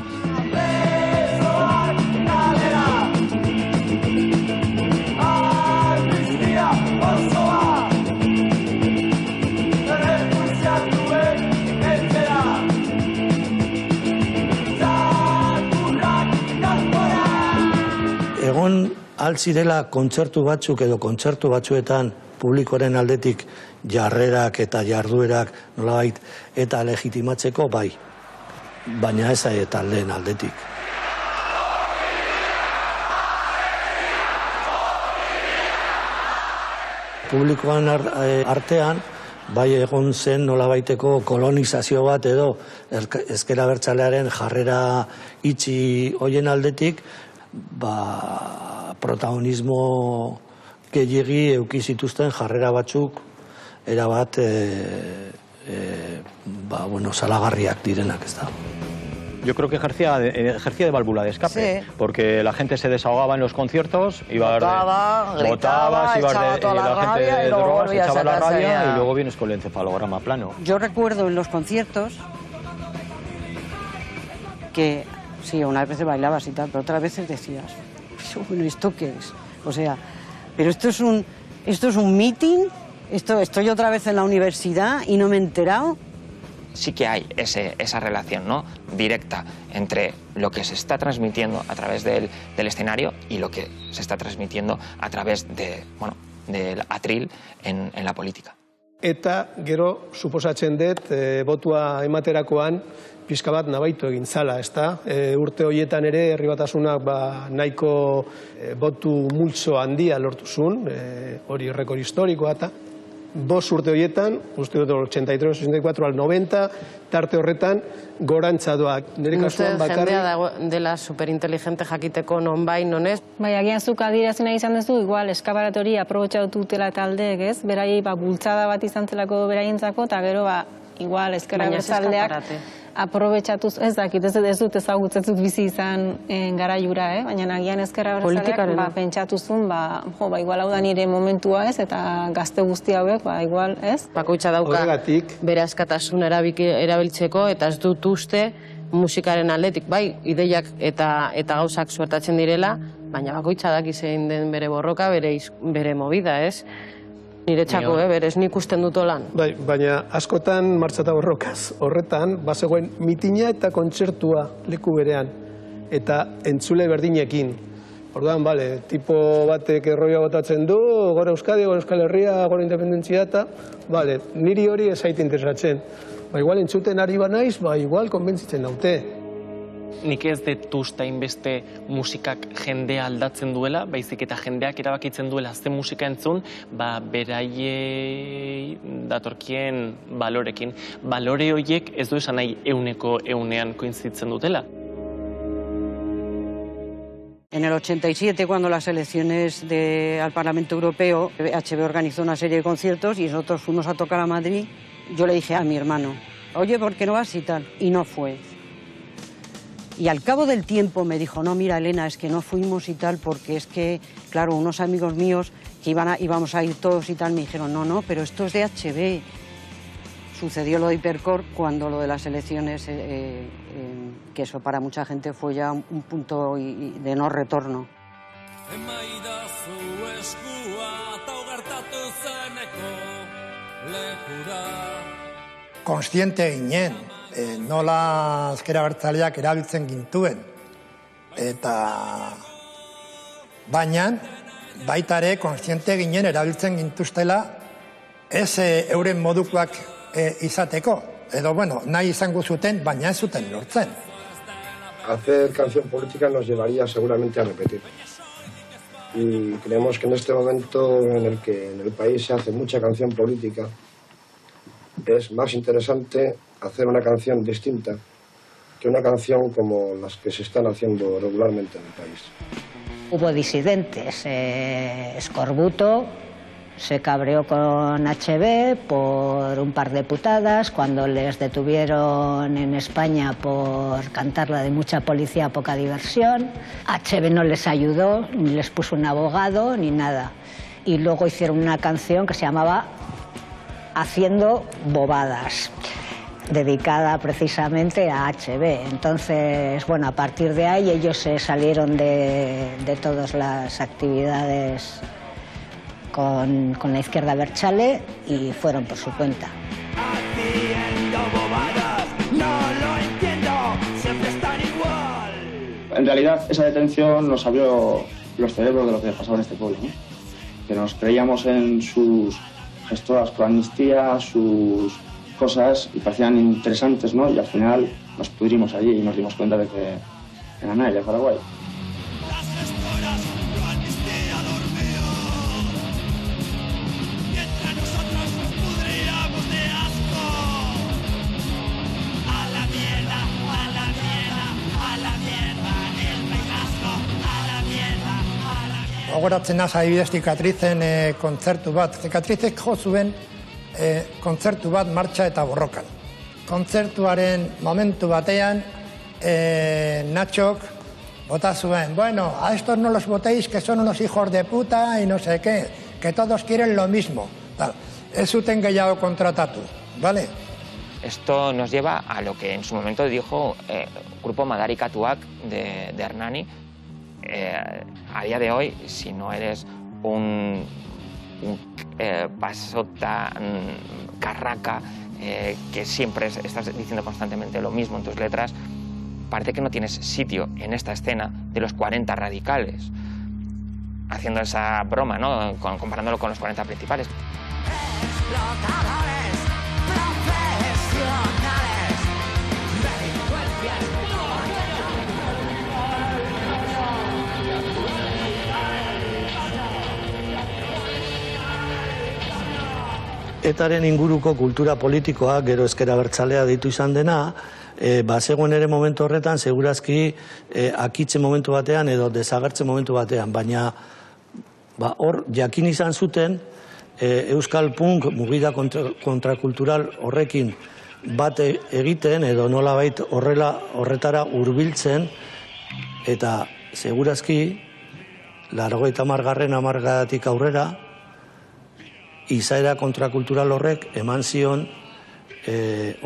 Egon altzirela kontzertu batzuk edo kontzertu batzuetan publikoren aldetik jarrerak eta jarduerak nolabait eta legitimatzeko bai, baina ez eta lehen aldetik. Publikoan artean bai egon zen nolabaiteko kolonizazio bat edo ezker abertzalearen jarrera itxi hoien aldetik, protagonismo gehiegi eduki zituzten jarrera batzuk erabat salagarriak direnak, ez da. Yo creo que ejercía de válvula de escape, sí. Porque la gente se desahogaba en los conciertos, gritaba, echaba toda la rabia y luego volvía a la rabia y luego vienes con el encefalograma plano. Yo recuerdo en los conciertos que sí, unas veces bailabas y tal, pero otras veces decías, bueno, ¿esto qué es? O sea, pero esto es un meeting, estoy otra vez en la universidad y no me he enterado. Sí que hay esa relación, ¿no?, directa entre lo que se está transmitiendo a través del escenario y lo que se está transmitiendo a través del atril en la política. Eta gero suposatzen dut botua ematerakoan pixka bat nabaitu egin zala, ezta? Urte horietan ere Herri Batasunak nahiko botu multzo handia lortu zuen, hori rekord historikoa eta 5 urte horietan, uste dut 83, 84, al 90, tarte horretan gorantza doak. Nire kasuan bakarri... Jendea dela superinteligente jakiteko non bai, non ez. Bai, agian zuk adierazena izan duzu, igual eskabaratori aprobetxatu dutela taldeek, ez? Berai, bultzada bat izan zelako beraientzako, eta gero, igual ezkerra bertzaldeak aprobetxatuz, ez dakit, ez dut ezagutzen dut bizi izan garaiura, baina agian ezkerra bertzaldeak pentsatuzun, igual hau da nire momentua ez, eta gazte guzti hauek, igual, ez? Bakoitza dauka bere askatasun erabiltzeko, eta ez dut uste musikaren aldetik, bai, ideiak eta gauzak suertatzen direla, baina bakoitza daki zein den bere borroka, bere movida, ez? Niretzako, berez nik usten dut lan. Bai, baina askotan martxa eta borrokaz. Horretan, bazegoen mitina eta kontzertua leku berean. Eta entzule berdinekin. Orduan, tipo batek erroia botatzen du, gora Euskadi, gora Euskal Herria, gora independentzia eta, niri hori ez zait interesatzen. Igual entzuten ari banaiz, igual konbentzitzen daute. Nik ez dut uste hainbeste musikak jendea aldatzen duela, baizik eta jendeak erabakitzen duela ze musika entzun, beraiei datorkien balorekin. Balore horiek ez du esan nahi euneko eunean koinzitzen dutela. En el 87, cuando las elecciones al Parlamento Europeo, HB organizó una serie de conciertos y nosotros fuimos a tocar a Madrid, yo le dije a mi hermano, oye, ¿por qué no vas y tal? Y no fue. Y al cabo del tiempo me dijo, no, mira, Elena, es que no fuimos y tal, porque es que, claro, unos amigos míos que íbamos a ir todos y tal, me dijeron, no, pero esto es de HB. Sucedió lo de Hipercor cuando lo de las elecciones, que eso para mucha gente fue ya un punto de no retorno. Konstiente ginen, nola ezker abertzaleak erabiltzen gintuen. Eta baina, baita ere, konstiente ginen erabiltzen gintuztela ez euren modukoak izateko. Edo, bueno, nahi izango zuten, baina ez zuten lortzen. Hacer canción política nos llevaría seguramente a repetir. Y creemos que en este momento en el que en el país se hace mucha canción política, es más interesante hacer una canción distinta que una canción como las que se están haciendo regularmente en el país. Hubo disidentes. Escorbuto se cabreó con HB por un par de putadas cuando les detuvieron en España por cantar la de mucha policía, poca diversión. HB no les ayudó, ni les puso un abogado, ni nada. Y luego hicieron una canción que se llamaba Haciendo bobadas, dedicada precisamente a HB. Entonces, bueno, a partir de ahí ellos se salieron de todas las actividades con la izquierda abertzale y fueron por su cuenta. Haciendo bobadas, no lo entiendo, siempre están igual. En realidad, esa detención nos abrió los cerebros de lo que pasaba en este pueblo, ¿no? Que nos creíamos en sus gestoras pro amnistía, sus cosas, y parecían interesantes, ¿no? Y al final nos pudrimos allí y nos dimos cuenta de que era nada, de Paraguay. Gogoratzen naz adibidez Zikatrizen kontzertu bat. Zikatrizek jo zuen kontzertu bat Martxa eta Borrokan. Kontzertuaren momentu batean Natxok bota zuen, bueno, a estos no los votéis que son unos hijos de puta y no sé qué, que todos quieren lo mismo. Ez zuten gehiago kontratatu, ¿vale? Esto nos lleva a lo que en su momento dijo Grupo Madarikatuak de Hernani. A día de hoy, si no eres un pasota, carraca, que siempre estás diciendo constantemente lo mismo en tus letras, parece que no tienes sitio en esta escena de los 40 radicales, haciendo esa broma, ¿no? Comparándolo con los 40 principales. Etaren inguruko kultura politikoa, gero ezker abertzalea deitu izan dena, bazegoen ere momentu horretan, segurazki akitze momentu batean edo desagertze momentu batean, baina hor jakin izan zuten Euskal Punk mugida kontrakultural horrekin bat egiten edo nolabait horretara hurbiltzen, eta segurazki 80. hamarkadatik aurrera izaera kontrakultural horrek eman zion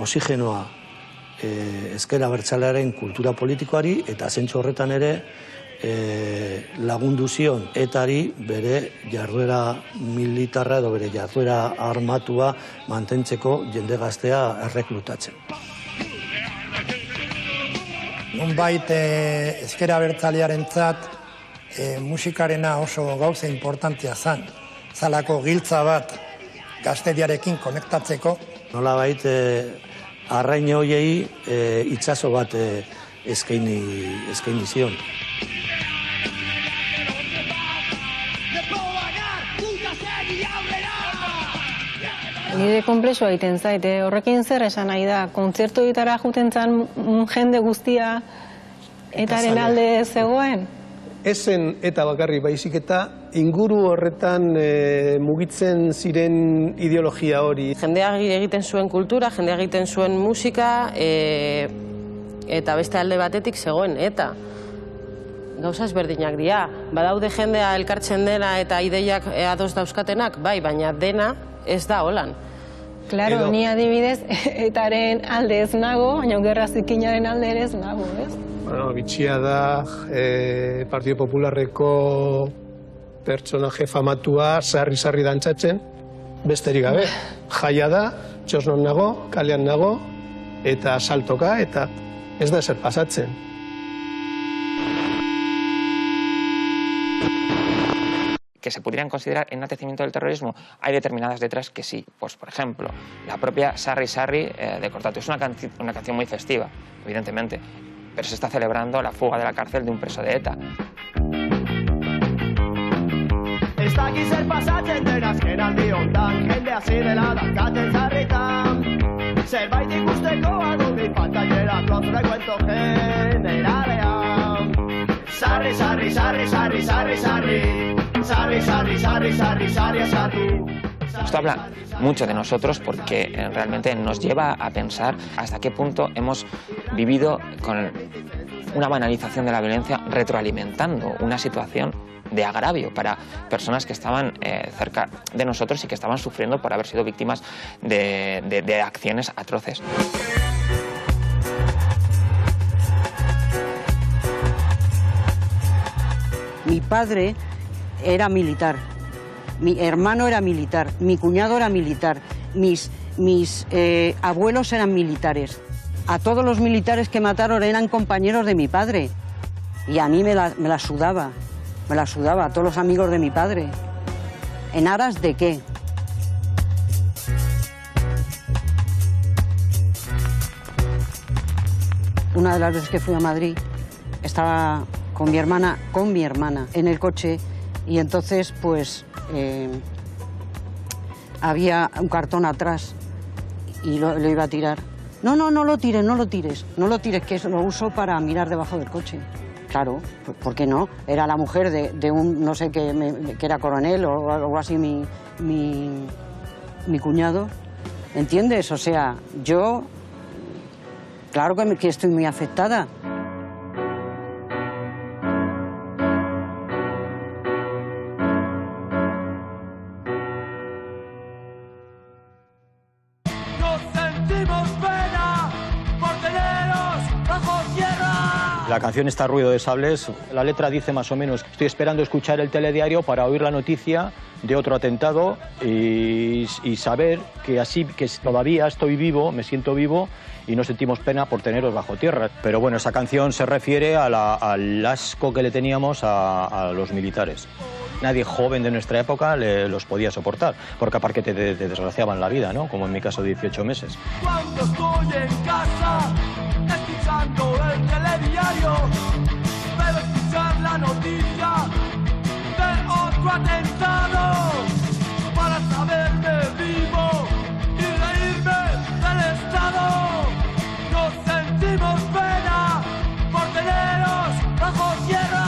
oxigenoa ezker abertzalearen kultura politikoari, eta zentzu horretan ere lagundu zion etari bere jarduera militarra edo bere jarduera armatua mantentzeko jende gaztea erreklutatzen. Nonbait ezker abertzalearentzat musikarena oso gauza importantea zen. Zalako giltza bat gazteriarekin konektatzeko. Nolabait arrain horiei itsaso bat eskaini zion. Nire konplexua egiten zait, horrekin zer esan nahi da, kontzertu ditara juten zan jende guztia etaren alde zegoen? Ezen eta bakarri baizik eta inguru horretan mugitzen ziren ideologia hori. Jendeak egiten zuen kultura, jendeak egiten zuen musika, eta beste alde batetik zegoen eta. Gauza ezberdinak dira. Badaude jendea elkartzen dena eta ideiak ados dauzkatenak, bai, baina dena ez da holan. Claro, ni adibidez, etaren alde ez nago, baina gerra zikinaren alde ere ez nago, ez? Bueno, bitxia da, Partido Popularreko pertsonaje famatua sarri-sarri dantzatzen, besterik gabe. Jaia da, txosnon nago, kalean nago, eta saltoka, eta ez da ezer pasatzen. Que se pudieran considerar enaltecimiento del terrorismo, hay determinadas letras que sí. Pues, por ejemplo, la propia Sarri Sarri de Cortatu es una canción muy festiva, evidentemente, pero se está celebrando la fuga de la cárcel de un preso de ETA. Ez dakiz zer pasatzen den azken aldi hontan, jende hasi dela daukaten sarritan. Zerbait ikusteko adudi pantallera klotz recuento generalean. Sarri, sarri, sarri, sarri, sarri, sarri. Sarri, sarri, sarri, sarri, sarri, sarri. Esto habla mucho de nosotros porque realmente nos lleva a pensar hasta qué punto hemos vivido con una banalización de la violencia, retroalimentando una situación de agravio para personas que estaban cerca de nosotros y que estaban sufriendo por haber sido víctimas de acciones atroces. Mi padre era militar, mi hermano era militar, mi cuñado era militar, mis abuelos eran militares. A todos los militares que mataron eran compañeros de mi padre. Y a mí me la sudaba, a todos los amigos de mi padre. ¿En aras de qué? Una de las veces que fui a Madrid, estaba con mi hermana, en el coche, y entonces, pues, había un cartón atrás y lo iba a tirar. No, no, no lo tires, no lo tires, no lo tires, que eso lo uso para mirar debajo del coche. Claro, ¿por qué no? Era la mujer de un, no sé, que era coronel o algo así, mi cuñado. ¿Entiendes? O sea, yo, claro que estoy muy afectada. La canción está Ruido de Sables. La letra dice más o menos: estoy esperando escuchar el telediario para oír la noticia de otro atentado y saber que todavía estoy vivo, me siento vivo y no sentimos pena por teneros bajo tierra. Pero bueno, esa canción se refiere al asco que le teníamos a los militares. Nadie joven de nuestra época los podía soportar, porque aparte te desgraciaban la vida, ¿no? Como en mi caso, 18 meses. Cuando estoy en casa, escuchando el telediario, pero escuchar la noticia de otro atentado, para saberme vivo y reírme del Estado. Nos sentimos pena por teneros bajo tierra.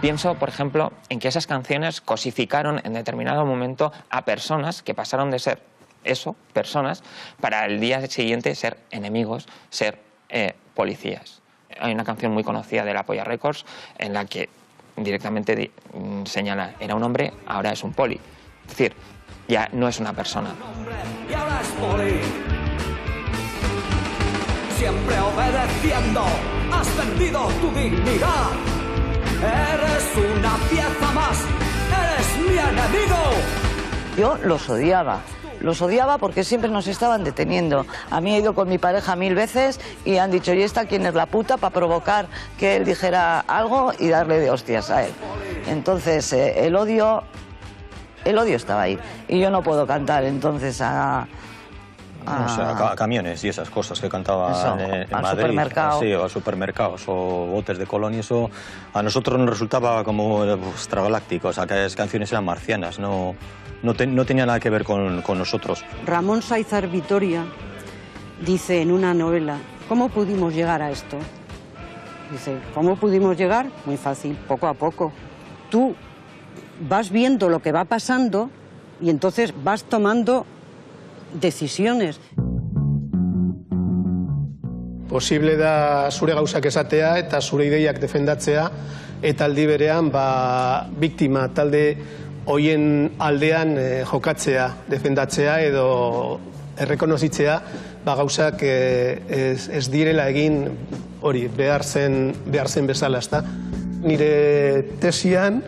Pienso, por ejemplo, en que esas canciones cosificaron en determinado momento a personas que pasaron de ser eso, personas, para el día siguiente ser enemigos, ser policías. Hay una canción muy conocida de la Polla Records en la que directamente señala: era un hombre, ahora es un poli. Es decir, ya no es una persona. Y ahora es poli. Siempre obedeciendo, has vendido tu dignidad. Eres una pieza más, eres mi enemigo. Yo los odiaba porque siempre nos estaban deteniendo. A mí he ido con mi pareja 1000 veces y han dicho: ¿y esta quién es la puta? Para provocar que él dijera algo y darle de hostias a él. Entonces el odio estaba ahí y yo no puedo cantar entonces a camiones y esas cosas que cantaban en Madrid, supermercado. Sí, o a supermercados o botes de colón, y eso a nosotros nos resultaba como extragaláctico. O sea, que las canciones eran marcianas, no tenía nada que ver con nosotros. Ramón Sáizar Vitoria dice en una novela: ¿cómo pudimos llegar a esto? Dice: ¿cómo pudimos llegar? Muy fácil, poco a poco. Tú vas viendo lo que va pasando y entonces vas tomando decisiones. posible da zure gauzak esatea eta zure ideiak defendatzea, eta aldi berean biktima talde hoien aldean jokatzea, defendatzea edo errekonozitzea gauzak ez direla egin hori behar zen bezala, ezta. Nire tesian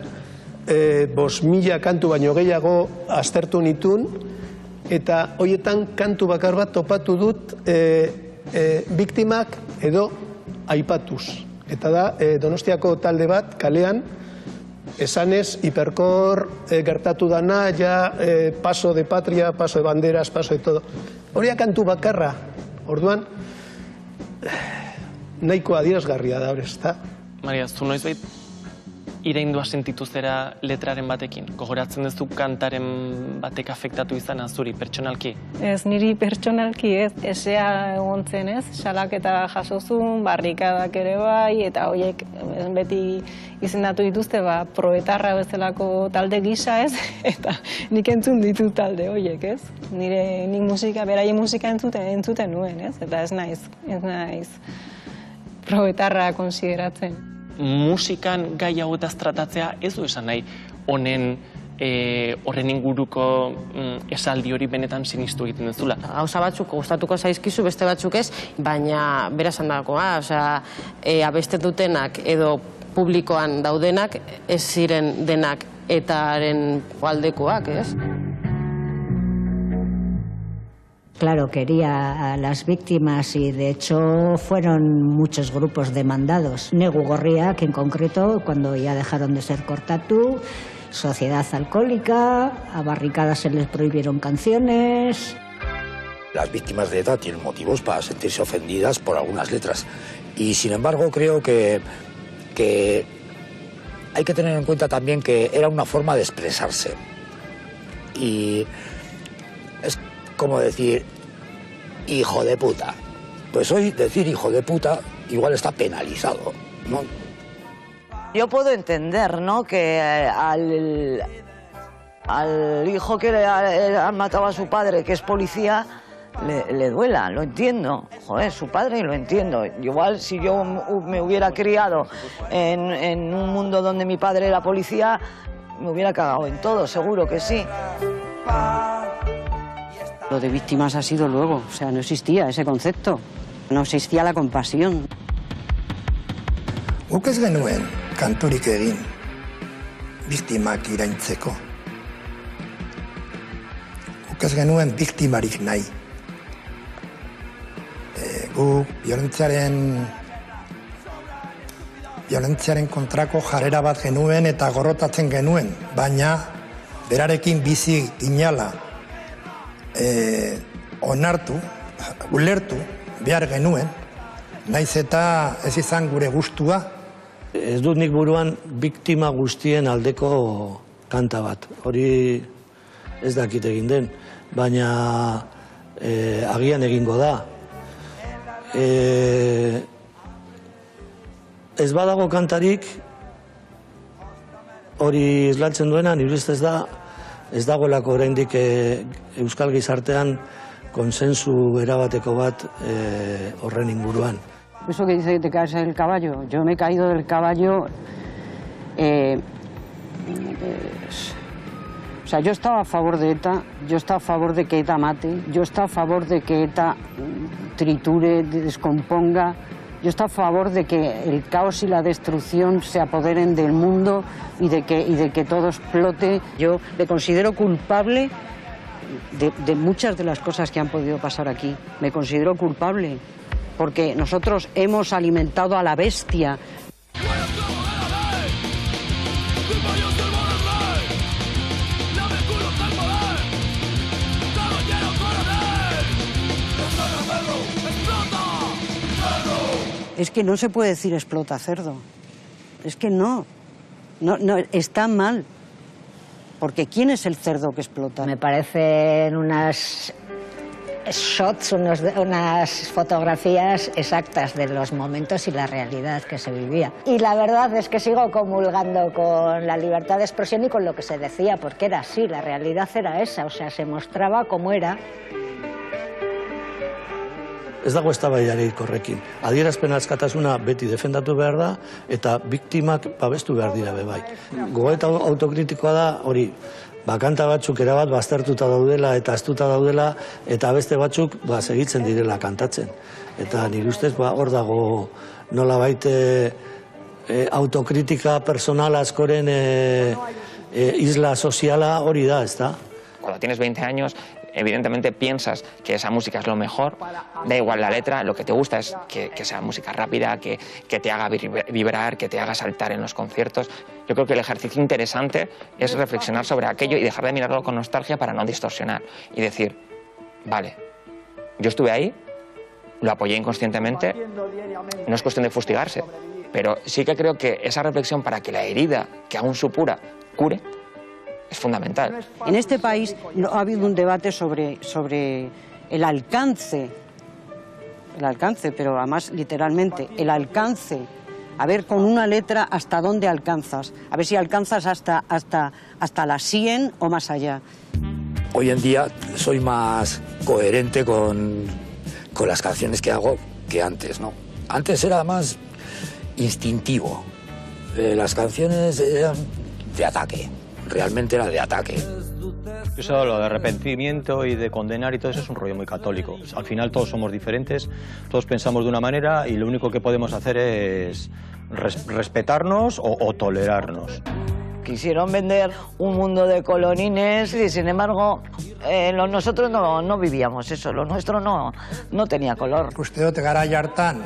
5.000 kantu baino gehiago aztertu nitun, eta horietan kantu bakar bat topatu dut biktimak edo aipatuz. Eta da Donostiako talde bat kalean, esanez, hiperkor gertatu dana, ja paso de patria, paso de banderas, paso de todo. Horia kantu bakarra, orduan, nahiko adierazgarria da, ezta? Maria, zu noizbait iraindua sentitu zera letraren batekin? Gogoratzen duzu kantaren batek afektatu izan zuri, pertsonalki? Ez, niri pertsonalki ez, esea egon zen ez, salaketa jasozun, barrikadak ere bai, eta horiek beti izendatu dituzte, proetarra bezalako talde gisa ez, eta nik entzun ditut talde horiek ez. Nik musika, beraien musika entzuten nuen ez, eta ez naiz proetarra konsideratzen. Musikan gai hauetaz tratatzea ez du esan nahi horren inguruko esaldi hori benetan sinistu egiten duzula. Gauza batzuk gustatuko zaizkizu, beste batzuk ez, baina bera esan dagoa, abeste dutenak edo publikoan daudenak ez ziren denak etaren aldekoak, ez? Claro, quería a las víctimas y de hecho fueron muchos grupos demandados. Negu Gorriak en concreto, cuando ya dejaron de ser Kortatu, Sociedad Alcohólica, a Barricadas se les prohibieron canciones. Las víctimas de ETA tienen motivos para sentirse ofendidas por algunas letras y sin embargo creo que hay que tener en cuenta también que era una forma de expresarse y es como decir hijo de puta. Pues hoy decir hijo de puta igual está penalizado, ¿no? Yo puedo entender, ¿no?, que al hijo que le han matado a su padre, que es policía, le duela, lo entiendo. Joder, su padre, lo entiendo. Igual si yo me hubiera criado en un mundo donde mi padre era policía, me hubiera cagado en todo, seguro que sí. Lo de víctimas ha sido luego, o sea, no existía ese concepto, no existía la compasión. Guk ez genuen kanturik egin biktimak iraintzeko. Guk ez genuen biktimarik nahi. Guk biolentziaren kontrako jarrera bat genuen eta gorrotatzen genuen, baina berarekin bizi ginala onartu, ulertu behar genuen, naiz eta ez izan gure gustua. Ez dut nik buruan biktima guztien aldeko kanta bat. Hori ez dakit egin den, baina agian egingo da. Ez badago kantarik hori islatzen duena, nire ustez ez dagoelako oraindik euskal gizartean konsensu erabateko bat horren inguruan. Eso que dice que te caes del caballo, yo me he caído del caballo. O sea, yo estaba a favor de ETA, yo estaba a favor de que ETA mate, yo estaba a favor de que ETA triture, descomponga, yo estaba a favor de que el caos y la destrucción se apoderen del mundo y de que todo explote. Yo le considero culpable de muchas de las cosas que han podido pasar aquí. Me considero culpable porque nosotros hemos alimentado a la bestia. Es que no se puede decir explota cerdo. Es que no, está mal. Porque ¿quién es el cerdo que explota? Me parecen unas shots, unas fotografías exactas de los momentos y la realidad que se vivía. Y la verdad es que sigo comulgando con la libertad de expresión y con lo que se decía, porque era así, la realidad era esa, o sea, se mostraba como era. ez dago eztabaidarik horrekin. Adierazpen askatasuna beti defendatu behar da, eta biktimak babestu behar dira bai. Gogoeta autokritikoa da, hori, kanta batzuk erabat baztertuta daudela eta aztuta daudela, eta beste batzuk segitzen direla kantatzen. Eta nire ustez hor dago nolabait autokritika personal askoren isla soziala hori da, ez da? Cuando tienes 20 años, evidentemente piensas que esa música es lo mejor, da igual la letra, lo que te gusta es que sea música rápida, que te haga vibrar, que te haga saltar en los conciertos. Yo creo que el ejercicio interesante es reflexionar sobre aquello y dejar de mirarlo con nostalgia para no distorsionar y decir, vale, yo estuve ahí, lo apoyé inconscientemente, no es cuestión de fustigarse, pero sí que creo que esa reflexión para que la herida que aún supura cure es fundamental. En este país no ha habido un debate sobre el alcance, pero además literalmente, el alcance, a ver con una letra hasta dónde alcanzas, a ver si alcanzas hasta las 100 o más allá. Hoy en día soy más coherente con las canciones que hago que antes, ¿no? Antes era más instintivo. Las canciones eran de ataque. Realmente era de ataque. Eso, lo de arrepentimiento y de condenar y todo eso es un rollo muy católico. Al final todos somos diferentes, todos pensamos de una manera y lo único que podemos hacer es respetarnos o tolerarnos. Quisieron vender un mundo de colorines y sin embargo nosotros no vivíamos eso, lo nuestro no tenía color. Uste dut garai hartan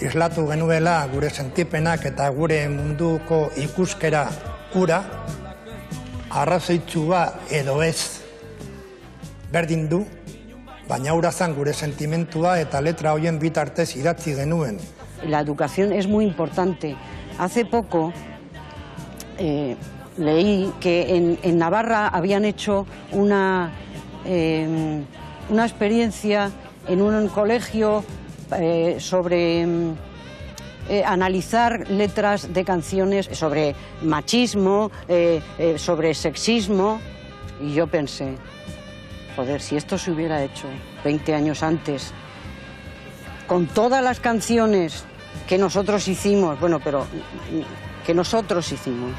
islatu genuela gure sentipenak eta gure munduko ikuskera ura, arrazoitzua edo ez berdin du, baina ura zan gure sentimentua eta letra hoien bitartez idatzi genuen. La educación es muy importante. Hace poco leí que en Navarra habían hecho una experiencia en un colegio sobre analizar letras de canciones sobre machismo, sobre sexismo, y yo pensé, joder, si esto se hubiera hecho 20 años antes, con todas las canciones que nosotros hicimos, bueno, pero que nosotros hicimos.